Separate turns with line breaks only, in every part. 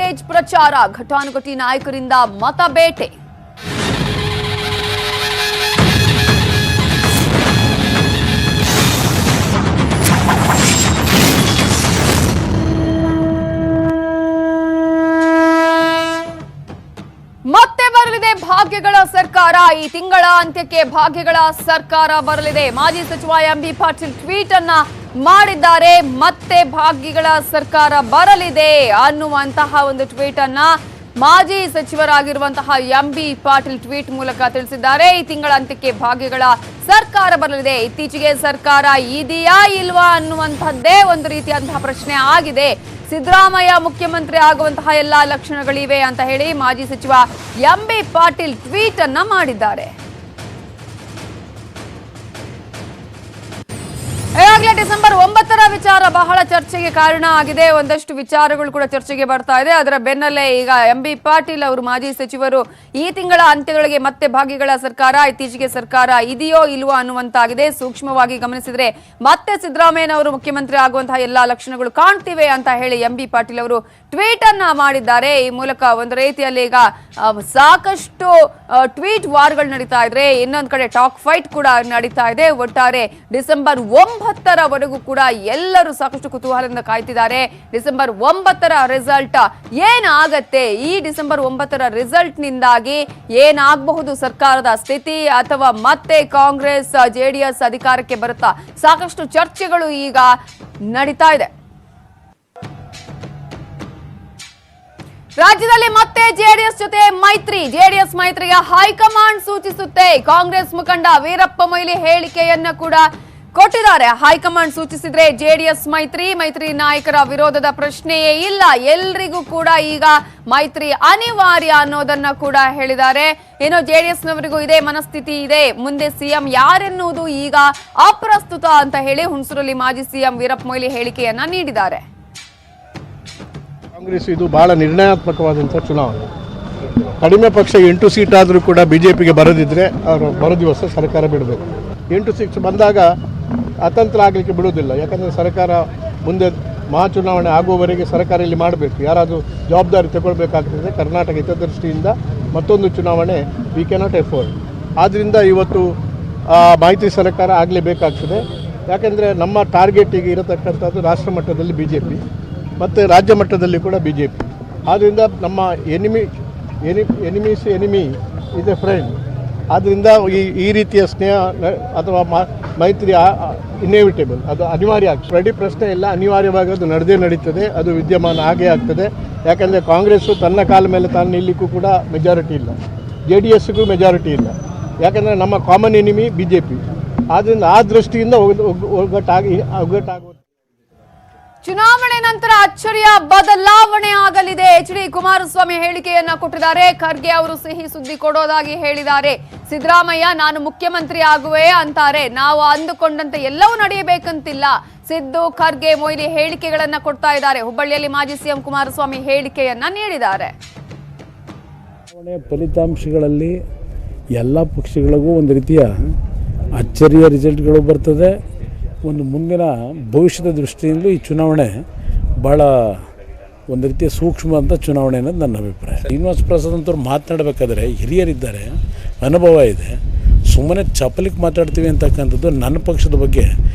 Package ಪ್ರಚಾರ, ಘಟಾನುಘಟಿ ನಾಯಕರಿಂದ ಮತಬೇಟೆ. ಮತ್ತೆ ಬರಲಿದೆ ಭಾಗ್ಯಗಳ ಸರ್ಕಾರ. ಈ ತಿಂಗಳ ಅಂತ್ಯಕ್ಕೆ ಭಾಗ್ಯಗಳ ಸರ್ಕಾರ ಬರಲಿದೆ. ಮಾಜಿ ಸಚಿವ ಎಂಬಿ ಪಾಟೀಲ್ ಟ್ವೀಟ್ ಅನ್ನ ಮಾಡಿದ್ದಾರೆ. ಮತ್ತೆ ಭಾಗ್ಯಗಳ ಸರ್ಕಾರ ಬರಲಿದೆ ಅನ್ನುವಂತಹ ಒಂದು ಟ್ವೀಟ್ ಅನ್ನ ಮಾಜಿ ಸಚಿವರಾಗಿರುವಂತಹ ಎಂಬಿ ಪಾಟೀಲ್ ಟ್ವೀಟ್ ಮೂಲಕ ತಿಳಿಸಿದ್ದಾರೆ. ಈ ತಿಂಗಳ ಅಂತ್ಯಕ್ಕೆ ಭಾಗ್ಯಗಳ ಸರ್ಕಾರ ಬರಲಿದೆ. ಇತ್ತೀಚೆಗೆ ಸರ್ಕಾರ ಇದೆಯಾ ಇಲ್ವಾ ಅನ್ನುವಂಥದ್ದೇ ಒಂದು ರೀತಿಯಾದಂತಹ ಪ್ರಶ್ನೆ ಆಗಿದೆ. ಸಿದ್ದರಾಮಯ್ಯ ಮುಖ್ಯಮಂತ್ರಿ ಆಗುವಂತಹ ಎಲ್ಲಾ ಲಕ್ಷಣಗಳಿವೆ ಅಂತ ಹೇಳಿ ಮಾಜಿ ಸಚಿವ ಎಂಬಿ ಪಾಟೀಲ್ ಟ್ವೀಟ್ ಅನ್ನ ಮಾಡಿದ್ದಾರೆ. ಈಗಾಗಲೇ ಡಿಸೆಂಬರ್ 9ರ ವಿಚಾರ ಬಹಳ ಚರ್ಚೆಗೆ ಕಾರಣ ಆಗಿದೆ. ಒಂದಷ್ಟು ವಿಚಾರಗಳು ಕೂಡ ಚರ್ಚೆಗೆ ಬರ್ತಾ ಇದೆ. ಅದರ ಬೆನ್ನಲ್ಲೇ ಈಗ ಎಂಬಿ ಪಾಟೀಲ್ ಅವರು ಮಾಜಿ ಸಚಿವರು ಈ ತಿಂಗಳ ಅಂತ್ಯದೊಳಗೆ ಮತ್ತೆ ಭಾಗ್ಯಗಳ ಸರ್ಕಾರ, ಇತ್ತೀಚೆಗೆ ಸರ್ಕಾರ ಇದೆಯೋ ಇಲ್ವೋ ಅನ್ನುವಂತಾಗಿದೆ. ಸೂಕ್ಷ್ಮವಾಗಿ ಗಮನಿಸಿದ್ರೆ ಮತ್ತೆ ಸಿದ್ದರಾಮಯ್ಯನವರು ಮುಖ್ಯಮಂತ್ರಿ ಆಗುವಂತಹ ಎಲ್ಲಾ ಲಕ್ಷಣಗಳು ಕಾಣ್ತಿವೆ ಅಂತ ಹೇಳಿ ಎಂಬಿ ಪಾಟೀಲ್ ಅವರು ಟ್ವೀಟ್ ಅನ್ನ ಮಾಡಿದ್ದಾರೆ. ಈ ಮೂಲಕ ಒಂದು ರೀತಿಯಲ್ಲಿ ಈಗ ಸಾಕಷ್ಟು ಟ್ವೀಟ್ ವಾರ್ಗಳು ನಡೀತಾ ಇದ್ರೆ, ಇನ್ನೊಂದು ಕಡೆ ಟಾಕ್ ಫೈಟ್ ಕೂಡ ನಡೀತಾ ಇದೆ. ಒಟ್ಟಾರೆ ಡಿಸೆಂಬರ್ 9ರವರೆಗೂ ಕೂಡ ಎಲ್ಲರೂ ಸಾಕಷ್ಟು ಕುತೂಹಲದಿಂದ ಕಾಯ್ತಿದ್ದಾರೆ. ಡಿಸೆಂಬರ್ 9ರ ರಿಸಲ್ಟ್ ಏನಾಗತ್ತೆ, ಈ ಡಿಸೆಂಬರ್ 9ರ ರಿಸಲ್ಟ್ ನಿಂದಾಗಿ ಏನಾಗಬಹುದು ಸರ್ಕಾರದ ಸ್ಥಿತಿ, ಅಥವಾ ಮತ್ತೆ ಕಾಂಗ್ರೆಸ್ ಜೆಡಿಎಸ್ ಅಧಿಕಾರಕ್ಕೆ ಬರುತ್ತಾ, ಸಾಕಷ್ಟು ಚರ್ಚೆಗಳು ಈಗ ನಡೀತಾ ಇದೆ. ರಾಜ್ಯದಲ್ಲಿ ಮತ್ತೆ ಜೆಡಿಎಸ್ ಜೊತೆ ಮೈತ್ರಿ. ಜೆಡಿಎಸ್ ಮೈತ್ರಿಗೆ ಹೈಕಮಾಂಡ್ ಸೂಚಿಸುತ್ತೆ. ಕಾಂಗ್ರೆಸ್ ಮುಖಂಡ ವೀರಪ್ಪ ಮೊಯ್ಲಿ ಹೇಳಿಕೆಯನ್ನ ಕೂಡ ಕೊಟ್ಟಿದ್ದಾರೆ. ಹೈಕಮಾಂಡ್ ಸೂಚಿಸಿದ್ರೆ ಜೆಡಿಎಸ್ ಮೈತ್ರಿ ನಾಯಕರ ವಿರೋಧದ ಪ್ರಶ್ನೆಯೇ ಇಲ್ಲ, ಎಲ್ರಿಗೂ ಕೂಡ ಈಗ ಮೈತ್ರಿ ಅನಿವಾರ್ಯ ಅನ್ನೋದನ್ನ ಕೂಡ ಹೇಳಿದ್ದಾರೆ. ಏನೋ ಜೆಡಿಎಸ್ನವರಿಗೂ ಇದೇ ಮನಸ್ಥಿತಿ ಇದೆ, ಮುಂದೆ ಸಿಎಂ ಯಾರೆನ್ನುವುದು ಈಗ ಅಪ್ರಸ್ತುತ ಅಂತ ಹೇಳಿ ಹುಣಸೂರಲ್ಲಿ ಮಾಜಿ ಸಿಎಂ ವೀರಪ್ಪ ಮೊಯ್ಲಿ ಹೇಳಿಕೆಯನ್ನ ನೀಡಿದ್ದಾರೆ.
ಕಾಂಗ್ರೆಸ್ ಇದು ಬಹಳ ನಿರ್ಣಯಾತ್ಮಕವಾದಂಥ ಚುನಾವಣೆ. ಕಡಿಮೆ ಪಕ್ಷ 8 ಸೀಟ್ ಆದರೂ ಕೂಡ ಬಿಜೆಪಿಗೆ ಬರದಿದ್ದರೆ ಅವರು ಬರೋ ದಿವಸ ಸರ್ಕಾರ ಬಿಡಬೇಕು. 8 ಸೀಟ್ ಬಂದಾಗ ಅತಂತ್ರ ಆಗಲಿಕ್ಕೆ ಬಿಡೋದಿಲ್ಲ. ಯಾಕಂದರೆ ಸರ್ಕಾರ ಮುಂದೆ ಮಹಾಚುನಾವಣೆ ಆಗುವವರೆಗೆ ಸರ್ಕಾರ ಇಲ್ಲಿ ಮಾಡಬೇಕು, ಯಾರಾದರೂ ಜವಾಬ್ದಾರಿ ತಗೊಳ್ಬೇಕಾಗ್ತದೆ. ಕರ್ನಾಟಕ ಹಿತದೃಷ್ಟಿಯಿಂದ ಮತ್ತೊಂದು ಚುನಾವಣೆ ವಿ ಕ್ಯಾನಾಟ್ ಎಫೋರ್ಡ್. ಆದ್ದರಿಂದ ಇವತ್ತು ಮೈತ್ರಿ ಸರ್ಕಾರ ಆಗಲೇಬೇಕಾಗ್ತದೆ. ಯಾಕೆಂದರೆ ನಮ್ಮ ಟಾರ್ಗೆಟಿಗೆ ಇರತಕ್ಕಂಥದ್ದು ರಾಷ್ಟ್ರ ಮಟ್ಟದಲ್ಲಿ BJP ಮತ್ತು ರಾಜ್ಯ ಮಟ್ಟದಲ್ಲಿ ಕೂಡ BJP. ಆದ್ದರಿಂದ ನಮ್ಮ enemies enemy is A friend. ಆದ್ದರಿಂದ ಈ ರೀತಿಯ ಸ್ನೇಹ ಅಥವಾ ಮೈತ್ರಿ ಇನ್ಎವಿಟೇಬಲ್, ಅದು ಅನಿವಾರ್ಯ ಆಗ್ತದೆ. ರೆಡಿ ಪ್ರಶ್ನೆ ಇಲ್ಲ, ಅನಿವಾರ್ಯವಾಗಿ ಅದು ನಡೀತದೆ, ಅದು ವಿದ್ಯಮಾನ ಆಗೇ ಆಗ್ತದೆ. ಯಾಕಂದರೆ ಕಾಂಗ್ರೆಸ್ಸು ತನ್ನ ಕಾಲ ಮೇಲೆ ತಾನು ನಿಲ್ಲಕ್ಕೂ ಕೂಡ ಮೆಜಾರಿಟಿ ಇಲ್ಲ, JDSಗೂ ಮೆಜಾರಿಟಿ ಇಲ್ಲ. ಯಾಕಂದರೆ ನಮ್ಮ ಕಾಮನ್ ಎನಿಮಿ BJP. ಆದ್ದರಿಂದ ಆ ದೃಷ್ಟಿಯಿಂದ ಒಗ್ಗಟ್ಟಾಗುವ
ಚುನಾವಣೆ ನಂತರ ಅಚ್ಚರಿಯ ಬದಲಾವಣೆ ಆಗಲಿದೆ. HD ಕುಮಾರಸ್ವಾಮಿ ಹೇಳಿಕೆಯನ್ನ ಕೊಟ್ಟಿದ್ದಾರೆ. ಖರ್ಗೆ ಅವರು ಸಿಹಿ ಸುದ್ದಿ ಕೊಡೋದಾಗಿ ಹೇಳಿದ್ದಾರೆ. ಸಿದ್ದರಾಮಯ್ಯ ನಾನು ಮುಖ್ಯಮಂತ್ರಿ ಆಗುವೆ ಅಂತಾರೆ. ನಾವು ಅಂದುಕೊಂಡಂತೆ ಎಲ್ಲವೂ ನಡೆಯಬೇಕಂತಿಲ್ಲ. ಸಿದ್ದು, ಖರ್ಗೆ, ಮೊಯ್ಲಿ ಹೇಳಿಕೆಗಳನ್ನ ಕೊಡ್ತಾ ಇದ್ದಾರೆ. ಹುಬ್ಬಳ್ಳಿಯಲ್ಲಿ ಮಾಜಿ ಸಿಎಂ ಕುಮಾರಸ್ವಾಮಿ ಹೇಳಿಕೆಯನ್ನ ನೀಡಿದ್ದಾರೆ.
ಫಲಿತಾಂಶಗಳಲ್ಲಿ ಎಲ್ಲ ಪಕ್ಷಗಳಿಗೂ ಒಂದು ರೀತಿಯ ಅಚ್ಚರಿಯ ರಿಸಲ್ಟ್ಗಳು ಬರ್ತದೆ. ಒಂದು ಮುಂದಿನ ಭವಿಷ್ಯದ ದೃಷ್ಟಿಯಿಂದ ಈ ಚುನಾವಣೆ ಭಾಳ ಒಂದು ರೀತಿಯ ಸೂಕ್ಷ್ಮವಾದಂಥ ಚುನಾವಣೆ ಅನ್ನೋದು ನನ್ನ ಅಭಿಪ್ರಾಯ. ಶ್ರೀನಿವಾಸ ಪ್ರಸಾದ್ ಅಂತವ್ರು ಮಾತನಾಡಬೇಕಾದ್ರೆ ಹಿರಿಯರಿದ್ದಾರೆ, ಅನುಭವ ಇದೆ. ಸುಮ್ಮನೆ ಚಪಲಿಗೆ ಮಾತಾಡ್ತೀವಿ ಅಂತಕ್ಕಂಥದ್ದು ನನ್ನ ಪಕ್ಷದ ಬಗ್ಗೆ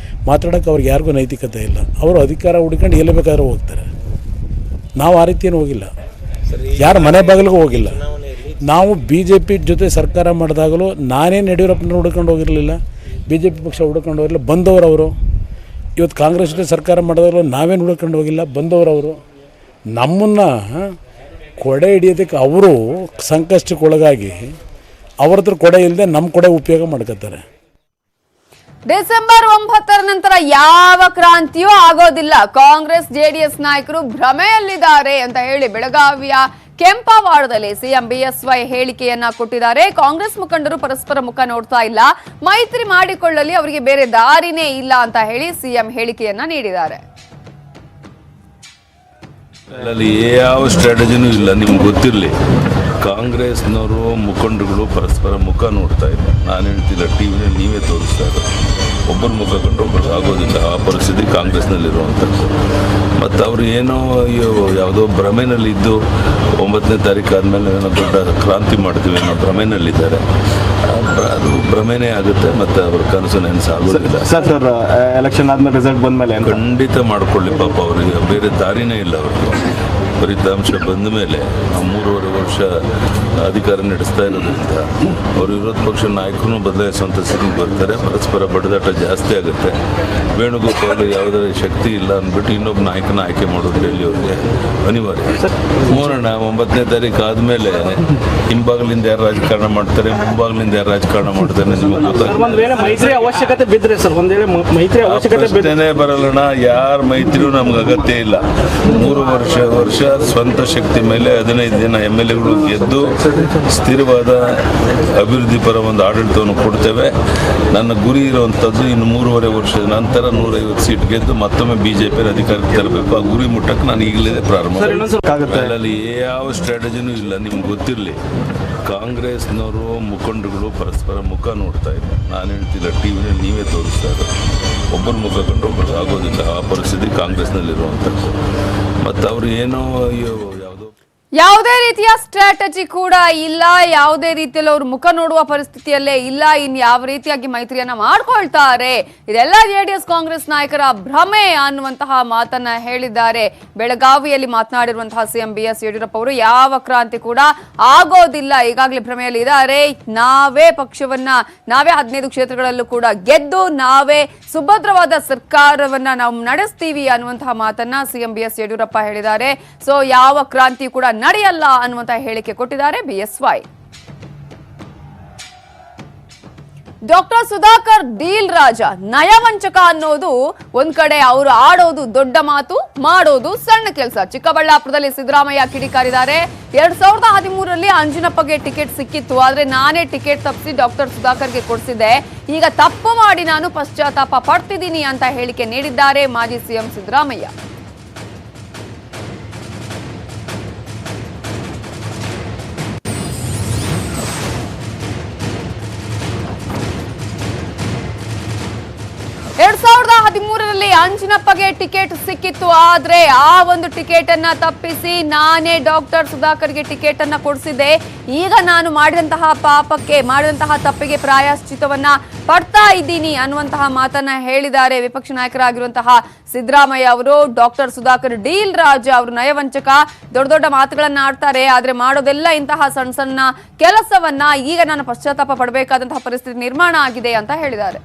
ಮಾತಾಡೋಕ್ಕೆ ಅವ್ರಿಗೆ ಯಾರಿಗೂ ನೈತಿಕತೆ ಇಲ್ಲ. ಅವರು ಅಧಿಕಾರ ಹುಡ್ಕೊಂಡು ಎಲ್ಲಿ ಬೇಕಾದ್ರೂ ಹೋಗ್ತಾರೆ. ನಾವು ಆ ರೀತಿಯೇನು ಹೋಗಿಲ್ಲ, ಯಾರ ಮನೆ ಬಾಗಿಲಿಗೂ ಹೋಗಿಲ್ಲ. ನಾವು BJP ಜೊತೆ ಸರ್ಕಾರ ಮಾಡಿದಾಗಲೂ ನಾನೇನು ಯಡಿಯೂರಪ್ಪನ ಹುಡ್ಕೊಂಡು ಹೋಗಿರಲಿಲ್ಲ, BJP ಪಕ್ಷ ಹುಡ್ಕೊಂಡು ಹೋಗಿಲ್ಲ, ಬಂದವರವರು. ಇವತ್ತು ಕಾಂಗ್ರೆಸ್ ಜೊತೆ ಸರ್ಕಾರ ಮಾಡಿದಾಗಲೂ ನಾವೇನು ಹುಡ್ಕೊಂಡು ಹೋಗಿಲ್ಲ, ಬಂದವರವರು. ನಮ್ಮನ್ನು ಕೊಡೆ ಹಿಡಿಯೋದಕ್ಕೆ ಅವರು ಸಂಕಷ್ಟಕ್ಕೊಳಗಾಗಿ ಅವ್ರ ಹತ್ರ ಕೊಡೆ ಇಲ್ಲದೆ ನಮ್ಮ ಕೊಡೆ ಉಪಯೋಗ ಮಾಡ್ಕೋತಾರೆ.
ಡಿಸೆಂಬರ್ 9ರ ನಂತರ ಯಾವ ಕ್ರಾಂತಿಯೂ ಆಗೋದಿಲ್ಲ. ಕಾಂಗ್ರೆಸ್ JDS ನಾಯಕರು ಭ್ರಮೆಯಲ್ಲಿದ್ದಾರೆ ಅಂತ ಹೇಳಿ ಬೆಳಗಾವಿಯ ಕೆಂಪವಾಡದಲ್ಲಿ ಸಿಎಂ BSY ಹೇಳಿಕೆಯನ್ನ ಕೊಟ್ಟಿದ್ದಾರೆ. ಕಾಂಗ್ರೆಸ್ ಮುಖಂಡರು ಪರಸ್ಪರ ಮುಖ ನೋಡ್ತಾ ಇಲ್ಲ, ಮೈತ್ರಿ ಮಾಡಿಕೊಳ್ಳಲಿ, ಅವರಿಗೆ ಬೇರೆ ದಾರಿನೇ ಇಲ್ಲ ಅಂತ ಹೇಳಿ ಸಿಎಂ ಹೇಳಿಕೆಯನ್ನ ನೀಡಿದ್ದಾರೆ.
ಯಾವ ಸ್ಟ್ರಾಟಜಿನೂ ಇಲ್ಲ. ನಿಮ್ಗೆ ಗೊತ್ತಿರಲಿ, ಕಾಂಗ್ರೆಸ್ನವರು ಮುಖಂಡರುಗಳು ಪರಸ್ಪರ ಮುಖ ನೋಡ್ತಾ ಇಲ್ಲ. ನಾನು ಹೇಳ್ತಿಲ್ಲ, ಟಿವಿನಲ್ಲಿ ನೀವೇ ತೋರಿಸ್ತಾ ಇದ್ದಾರೆ. ಒಬ್ಬರ ಮುಖ ಕಂಡು ಒಬ್ಬರು ಆಗೋದಿಲ್ಲ. ಆ ಪರಿಸ್ಥಿತಿ ಕಾಂಗ್ರೆಸ್ನಲ್ಲಿರುವಂಥದ್ದು. ಮತ್ತು ಅವರು ಏನೋ ಯಾವುದೋ ಭ್ರಮೆನಲ್ಲಿದ್ದು 9ನೇ ತಾರೀಕು ಆದಮೇಲೆ ಏನೋ ದೊಡ್ಡ ಕ್ರಾಂತಿ ಮಾಡ್ತೀವಿ ಅನ್ನೋ ಭ್ರಮೆನಲ್ಲಿದ್ದಾರೆ. ಅದು ಭ್ರಮೆನೇ ಆಗುತ್ತೆ, ಮತ್ತು ಅವ್ರ ಕನಸು ನೆನಸಾಗೋದಿಲ್ಲ.
ಸರ್ ಎಲೆಕ್ಷನ್ ಆದ್ಮೇಲೆ ರಿಸಲ್ಟ್ ಬಂದಮೇಲೆ
ಖಂಡಿತ ಮಾಡ್ಕೊಳ್ಳಿ. ಪಾಪ ಅವರಿಗೆ ಬೇರೆ ದಾರಿನೇ ಇಲ್ಲ. ಅವ್ರಿಗೆ ಫಲಿತಾಂಶ ಬಂದ ಮೇಲೆ ನಾವು 3.5 ವರ್ಷ ಅಧಿಕಾರ ನಡೆಸ್ತಾ ಇರೋದ್ರಿಂದ ಅವರು ವಿರೋಧ ಪಕ್ಷ ನಾಯಕನೂ ಬದಲಾಯಿಸುವಂಥ ಸ್ಥಿತಿಗೆ ಬರ್ತಾರೆ. ಪರಸ್ಪರ ಬಡದಾಟ ಜಾಸ್ತಿ ಆಗುತ್ತೆ. ವೇಣುಗೋಪಾಲ್ ಯಾವುದೇ ಶಕ್ತಿ ಇಲ್ಲ ಅಂದ್ಬಿಟ್ಟು ಇನ್ನೊಬ್ಬ ನಾಯಕನ ಆಯ್ಕೆ ಮಾಡೋದು ಡೆಲ್ಲಿ ಅವ್ರಿಗೆ ಅನಿವಾರ್ಯ. ನೋಡೋಣ, 9ನೇ ತಾರೀಕು ಆದಮೇಲೆ ಹಿಂಬಾಗಿಲಿಂದ ಯಾರು ರಾಜಕಾರಣ ಮಾಡ್ತಾರೆ, ಮುಂಬಾಗಿಲಿಂದ ಯಾರು ರಾಜಕಾರಣ ಮಾಡ್ತಾರೆ ನಿಮಗೆ ಗೊತ್ತಾಗುತ್ತೆ.
ಮೈತ್ರಿ ಅವಶ್ಯಕತೆ ಬಿದ್ದರೆ ಸರ್, ಒಂದ್ ವೇಳೆ ಮೈತ್ರಿ ಅವಶ್ಯಕತೆ
ಪ್ರಶ್ನೆನೇ ಬರಲ್ಲಣ್ಣ. ಯಾರ ಮೈತ್ರಿಯೂ ನಮ್ಗೆ ಅಗತ್ಯ ಇಲ್ಲ. 3 ವರ್ಷ ಸ್ವಂತ ಶಕ್ತಿ ಮೇಲೆ 15 ಜನ MLAಗಳು ಗೆದ್ದು ಸ್ಥಿರವಾದ ಅಭಿವೃದ್ಧಿ ಪರ ಒಂದು ಆಡಳಿತವನ್ನು ಕೊಡ್ತೇವೆ. ನನ್ನ ಗುರಿ ಇರುವಂಥದ್ದು ಇನ್ನು 3.5 ವರ್ಷದ ನಂತರ 150 ಸೀಟ್ ಗೆದ್ದು ಮತ್ತೊಮ್ಮೆ BJP ಅಧಿಕಾರಕ್ಕೆ ತರಬೇಕು. ಆ ಗುರಿ ಮುಟ್ಟಕ್ಕೆ ನಾನು ಈಗಲೇ ಪ್ರಾರಂಭ. ಅಲ್ಲಿ ಯಾವ ಸ್ಟ್ರಾಟಜಿನೂ ಇಲ್ಲ. ನಿಮ್ಗೆ ಗೊತ್ತಿರಲಿ, ಕಾಂಗ್ರೆಸ್ನವರು ಮುಖಂಡರುಗಳು ಪರಸ್ಪರ ಮುಖ ನೋಡ್ತಾ ಇದ್ದಾರೆ. ನಾನು ಹೇಳ್ತಿಲ್ಲ, ಟಿವಿನಲ್ಲಿ ನೀವೇ ತೋರಿಸ್ತಾ ಇದ್ದಾರೆ. ಒಬ್ಬರ ಮುಖ ಕಂಡು ಒಬ್ಬರು ಆಗೋದಿಲ್ಲ. ಆ ಪರಿಸ್ಥಿತಿ ಕಾಂಗ್ರೆಸ್ನಲ್ಲಿರುವಂಥದ್ದು. ಮತ್ತು ಅವರು ಏನೋ
ಯಾವುದೇ ರೀತಿಯ ಸ್ಟ್ರಾಟಜಿ ಕೂಡ ಇಲ್ಲ. ಯಾವುದೇ ರೀತಿಯಲ್ಲಿ ಅವರು ಮುಖ ನೋಡುವ ಪರಿಸ್ಥಿತಿಯಲ್ಲೇ ಇಲ್ಲ. ಇನ್ ಯಾವ ರೀತಿಯಾಗಿ ಮೈತ್ರಿಯನ್ನ ಮಾಡ್ಕೊಳ್ತಾರೆ, ಇದೆಲ್ಲ JDS ಕಾಂಗ್ರೆಸ್ ನಾಯಕರ ಭ್ರಮೆ ಅನ್ನುವಂತಹ ಮಾತನ್ನ ಹೇಳಿದ್ದಾರೆ. ಬೆಳಗಾವಿಯಲ್ಲಿ ಮಾತನಾಡಿರುವಂತಹ CM BS ಯಡಿಯೂರಪ್ಪ ಅವರು ಯಾವ ಕ್ರಾಂತಿ ಕೂಡ ಆಗೋದಿಲ್ಲ, ಈಗಾಗಲೇ ಭ್ರಮೆಯಲ್ಲಿ ಇದ್ದಾರೆ. ನಾವೇ ಪಕ್ಷವನ್ನ, ನಾವೇ 15 ಕ್ಷೇತ್ರಗಳಲ್ಲೂ ಕೂಡ ಗೆದ್ದು ನಾವೇ ಸುಭದ್ರವಾದ ಸರ್ಕಾರವನ್ನ ನಾವು ನಡೆಸ್ತೀವಿ ಅನ್ನುವಂತಹ ಮಾತನ್ನ CM BS ಯಡಿಯೂರಪ್ಪ ಹೇಳಿದ್ದಾರೆ. ಸೊ ಯಾವ ಕ್ರಾಂತಿ ಕೂಡ ನಡೆಯಲ್ಲ ಅನ್ನುವಂತಹ ಹೇಳಿಕೆ ಕೊಟ್ಟಿದ್ದಾರೆ BSY. ಡಾಕ್ಟರ್ ಸುಧಾಕರ್ ಡೀಲ್ ರಾಜ, ನಯವಂಚಕ ಅನ್ನೋದು ಒಂದ್ ಕಡೆ, ಅವರು ಆಡೋದು ದೊಡ್ಡ ಮಾತು, ಮಾಡೋದು ಸಣ್ಣ ಕೆಲಸ. ಚಿಕ್ಕಬಳ್ಳಾಪುರದಲ್ಲಿ ಸಿದ್ದರಾಮಯ್ಯ ಕಿಡಿಕಾರಿದ್ದಾರೆ. 2013ರಲ್ಲಿ ಅಂಜನಪ್ಪಗೆ ಟಿಕೆಟ್ ಸಿಕ್ಕಿತ್ತು, ಆದ್ರೆ ನಾನೇ ಟಿಕೆಟ್ ತಪ್ಪಿಸಿ ಡಾಕ್ಟರ್ ಸುಧಾಕರ್ಗೆ ಕೊಡಿಸಿದ್ದೆ. ಈಗ ತಪ್ಪು ಮಾಡಿ ನಾನು ಪಶ್ಚಾತ್ತಾಪ ಪಡ್ತಿದ್ದೀನಿ ಅಂತ ಹೇಳಿಕೆ ನೀಡಿದ್ದಾರೆ ಮಾಜಿ CM ಸಿದ್ದರಾಮಯ್ಯ. ರಲ್ಲಿ ಅಂಜನಪ್ಪಗೆ ಟಿಕೆಟ್ ಸಿಕ್ಕಿತ್ತು, ಆದ್ರೆ ಆ ಒಂದು ಟಿಕೆಟ್ ಅನ್ನ ತಪ್ಪಿಸಿ ನಾನೇ ಡಾಕ್ಟರ್ ಸುಧಾಕರ್ಗೆ ಟಿಕೆಟ್ ಅನ್ನ ಕೊಡಿಸಿದ್ದೆ. ಈಗ ನಾನು ಮಾಡಿದಂತಹ ಪಾಪಕ್ಕೆ, ಮಾಡಿದಂತಹ ತಪ್ಪಿಗೆ ಪ್ರಾಯಶ್ಚಿತ್ತವನ್ನ ಪಡ್ತಾ ಇದ್ದೀನಿ ಅನ್ನುವಂತಹ ಮಾತನ್ನ ಹೇಳಿದ್ದಾರೆ ವಿಪಕ್ಷ ನಾಯಕರಾಗಿರುವಂತಹ ಸಿದ್ದರಾಮಯ್ಯ ಅವರು. ಡಾಕ್ಟರ್ ಸುಧಾಕರ್ ಡೀಲ್ ರಾಜ, ಅವರು ನಯವಂಚಕ, ದೊಡ್ಡ ದೊಡ್ಡ ಮಾತುಗಳನ್ನ ಆಡ್ತಾರೆ, ಆದ್ರೆ ಮಾಡೋದೆಲ್ಲ ಇಂತಹ ಸಣ್ಣ ಸಣ್ಣ ಕೆಲಸವನ್ನ. ಈಗ ನಾನು ಪಶ್ಚಾತ್ತಾಪ ಪಡಬೇಕಾದಂತಹ ಪರಿಸ್ಥಿತಿ ನಿರ್ಮಾಣ ಆಗಿದೆ ಅಂತ ಹೇಳಿದ್ದಾರೆ.